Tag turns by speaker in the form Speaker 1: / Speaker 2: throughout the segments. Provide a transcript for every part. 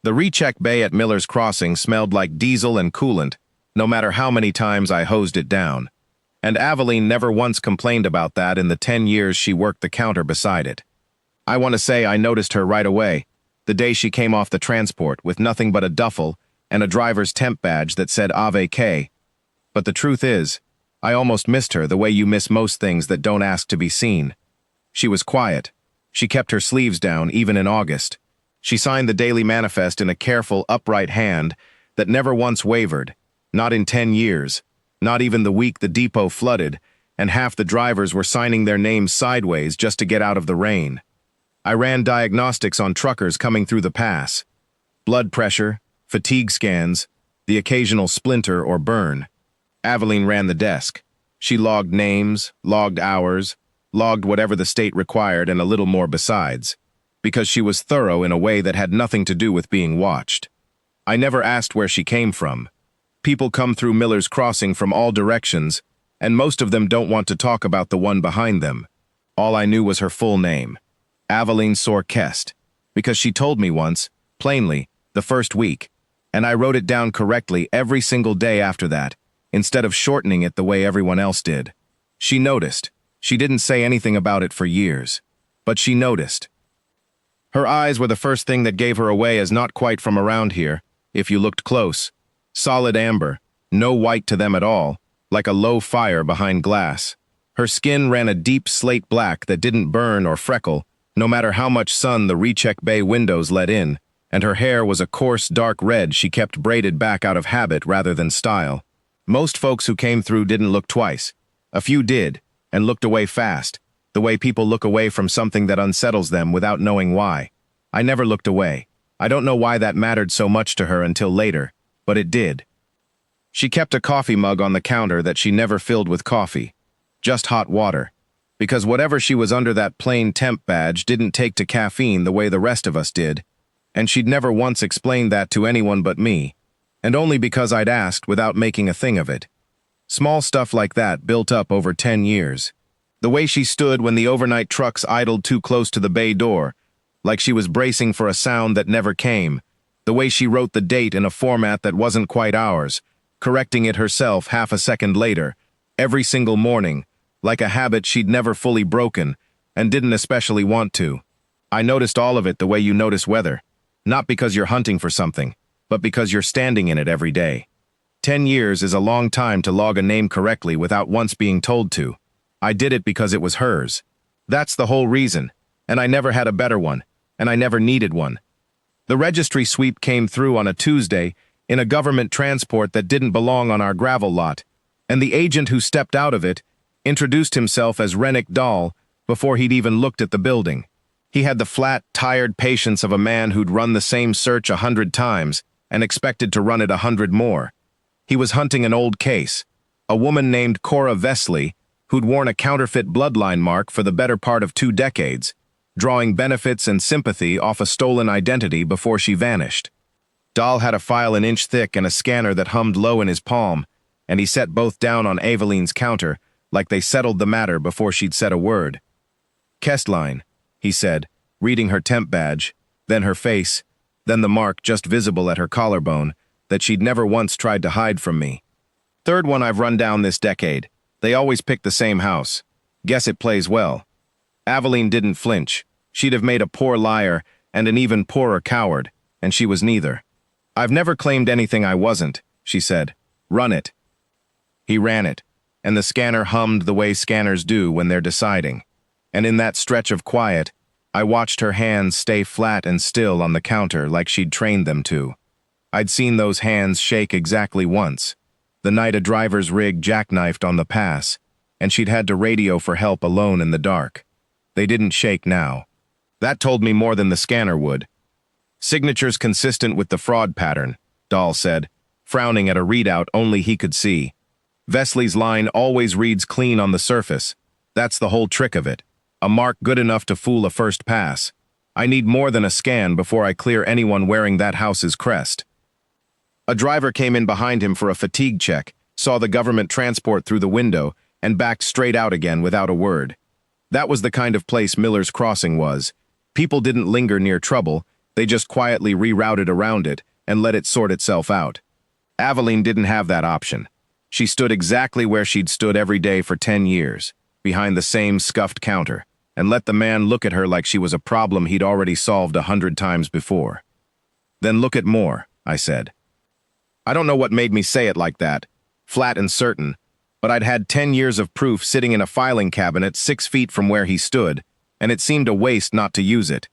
Speaker 1: The recheck bay at Miller's Crossing smelled like diesel and coolant, no matter how many times I hosed it down. And Aveline never once complained about that in the 10 years she worked the counter beside it. I want to say I noticed her right away, the day she came off the transport with nothing but a duffel and a driver's temp badge that said Ave K. But the truth is, I almost missed her the way you miss most things that don't ask to be seen. She was quiet. She kept her sleeves down even in August. She signed the Daily Manifest in a careful, upright hand that never once wavered, not in 10 years, not even the week the depot flooded, and half the drivers were signing their names sideways just to get out of the rain. I ran diagnostics on truckers coming through the pass. Blood pressure, fatigue scans, the occasional splinter or burn. Aveline ran the desk. She logged names, logged hours, logged whatever the state required and a little more besides, because she was thorough in a way that had nothing to do with being watched. I never asked where she came from. People come through Miller's Crossing from all directions, and most of them don't want to talk about the one behind them. All I knew was her full name, Aveline Sorkest, because she told me once, plainly, the first week, and I wrote it down correctly every single day after that, instead of shortening it the way everyone else did. She noticed. She didn't say anything about it for years, but she noticed. Her eyes were the first thing that gave her away as not quite from around here, if you looked close. Solid amber, no white to them at all, like a low fire behind glass. Her skin ran a deep slate black that didn't burn or freckle, no matter how much sun the recheck bay windows let in, and her hair was a coarse dark red she kept braided back out of habit rather than style. Most folks who came through didn't look twice. A few did, and looked away fast, the way people look away from something that unsettles them without knowing why. I never looked away. I don't know why that mattered so much to her until later, but it did. She kept a coffee mug on the counter that she never filled with coffee, just hot water, because whatever she was under that plain temp badge didn't take to caffeine the way the rest of us did, and she'd never once explained that to anyone but me, and only because I'd asked without making a thing of it. Small stuff like that built up over 10 years. The way she stood when the overnight trucks idled too close to the bay door, like she was bracing for a sound that never came. The way she wrote the date in a format that wasn't quite ours, correcting it herself half a second later, every single morning, like a habit she'd never fully broken, and didn't especially want to. I noticed all of it the way you notice weather, not because you're hunting for something, but because you're standing in it every day. 10 years is a long time to log a name correctly without once being told to. I did it because it was hers. That's the whole reason, and I never had a better one, and I never needed one. The registry sweep came through on a Tuesday in a government transport that didn't belong on our gravel lot, and the agent who stepped out of it introduced himself as Rennick Dahl before he'd even looked at the building. He had the flat, tired patience of a man who'd run the same search 100 times and expected to run it 100 more. He was hunting an old case, a woman named Cora Vesley, who'd worn a counterfeit bloodline mark for the better part of 2 decades, drawing benefits and sympathy off a stolen identity before she vanished. Dahl had a file an inch thick and a scanner that hummed low in his palm, and he set both down on Aveline's counter, like they settled the matter before she'd said a word. "Kestline," he said, reading her temp badge, then her face, then the mark just visible at her collarbone that she'd never once tried to hide from me. "Third one I've run down this decade. They always pick the same house. Guess it plays well." Aveline didn't flinch. She'd have made a poor liar and an even poorer coward, and she was neither. "I've never claimed anything I wasn't," she said. "Run it." He ran it, and the scanner hummed the way scanners do when they're deciding. And in that stretch of quiet, I watched her hands stay flat and still on the counter like she'd trained them to. I'd seen those hands shake exactly once, the night a driver's rig jackknifed on the pass, and she'd had to radio for help alone in the dark. They didn't shake now. That told me more than the scanner would. "Signatures consistent with the fraud pattern," Dahl said, frowning at a readout only he could see. "Vesley's line always reads clean on the surface. That's the whole trick of it. A mark good enough to fool a first pass. I need more than a scan before I clear anyone wearing that house's crest." A driver came in behind him for a fatigue check, saw the government transport through the window, and backed straight out again without a word. That was the kind of place Miller's Crossing was. People didn't linger near trouble, They just quietly rerouted around it and let it sort itself out. Aveline didn't have that option. She stood exactly where she'd stood every day for 10 years, behind the same scuffed counter, and let the man look at her like she was a problem he'd already solved 100 times before. "Then look at more," I said. I don't know what made me say it like that, flat and certain, but I'd had 10 years of proof sitting in a filing cabinet 6 feet from where he stood, and it seemed a waste not to use it.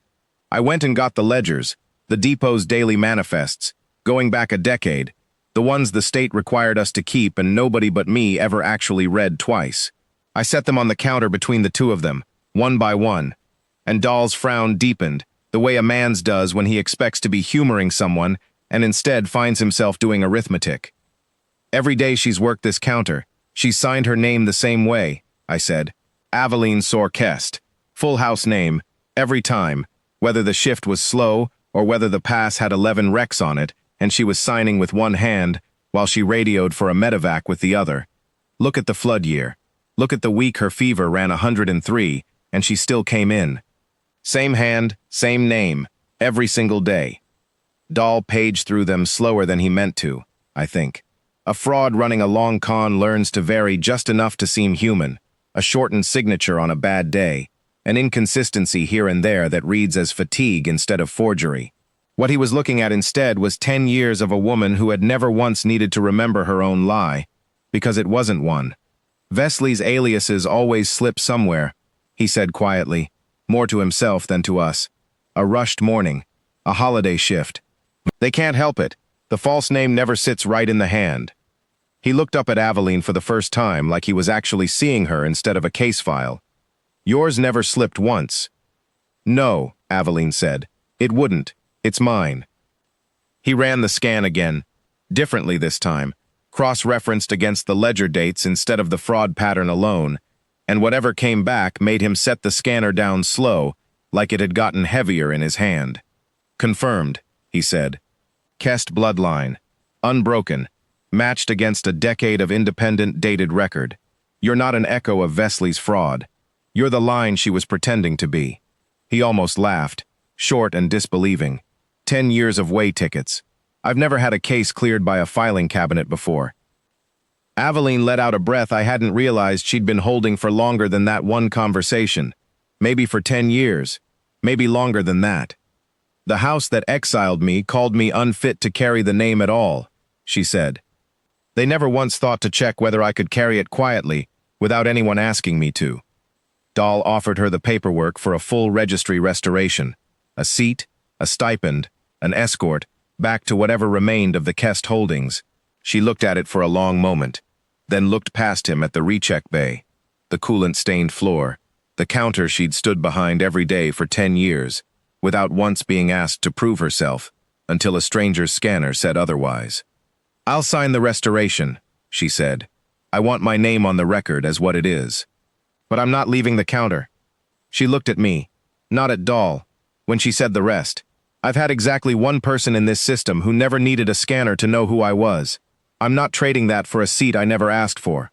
Speaker 1: I went and got the ledgers, the depot's daily manifests, going back a decade, the ones the state required us to keep and nobody but me ever actually read twice. I set them on the counter between the two of them, one by one, and Dahl's frown deepened, the way a man's does when he expects to be humoring someone and instead finds himself doing arithmetic. "Every day she's worked this counter, she's signed her name the same way," I said. "Aveline Sorkest. Full house name, every time, whether the shift was slow or whether the pass had 11 wrecks on it, and she was signing with one hand while she radioed for a medevac with the other. Look at the flood year. Look at the week her fever ran 103, and she still came in. Same hand, same name, every single day." Dahl paged through them slower than he meant to, I think. A fraud running a long con learns to vary just enough to seem human, a shortened signature on a bad day, an inconsistency here and there that reads as fatigue instead of forgery. What he was looking at instead was 10 years of a woman who had never once needed to remember her own lie, because it wasn't one. "Vesley's aliases always slip somewhere," he said quietly, more to himself than to us. "A rushed morning, a holiday shift. They can't help it. The false name never sits right in the hand." He looked up at Aveline for the first time like he was actually seeing her instead of a case file. "Yours never slipped once." "No," Aveline said. "It wouldn't. It's mine." He ran the scan again, differently this time, cross-referenced against the ledger dates instead of the fraud pattern alone, and whatever came back made him set the scanner down slow, like it had gotten heavier in his hand. "Confirmed," he said. "Kest bloodline. Unbroken. Matched against a decade of independent dated record. You're not an echo of Vesley's fraud. You're the line she was pretending to be." He almost laughed, short and disbelieving. 10 years of way tickets. I've never had a case cleared by a filing cabinet before. Aveline let out a breath I hadn't realized she'd been holding for longer than that one conversation. Maybe for 10 years. Maybe longer than that. "The house that exiled me called me unfit to carry the name at all," she said. "They never once thought to check whether I could carry it quietly, without anyone asking me to." Dahl offered her the paperwork for a full registry restoration. A seat, a stipend, an escort, back to whatever remained of the Kest holdings. She looked at it for a long moment, then looked past him at the recheck bay, the coolant-stained floor, the counter she'd stood behind every day for 10 years, without once being asked to prove herself, until a stranger's scanner said otherwise. "I'll sign the restoration," she said. "I want my name on the record as what it is. But I'm not leaving the counter." She looked at me, not at Dahl, when she said the rest. "I've had exactly one person in this system who never needed a scanner to know who I was. I'm not trading that for a seat I never asked for."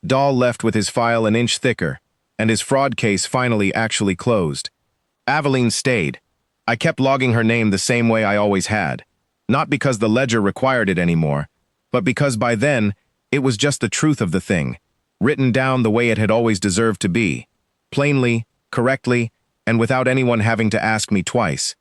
Speaker 1: Dahl left with his file an inch thicker, and his fraud case finally actually closed. Aveline stayed. I kept logging her name the same way I always had, not because the ledger required it anymore, but because by then, it was just the truth of the thing, written down the way it had always deserved to be, plainly, correctly, and without anyone having to ask me twice.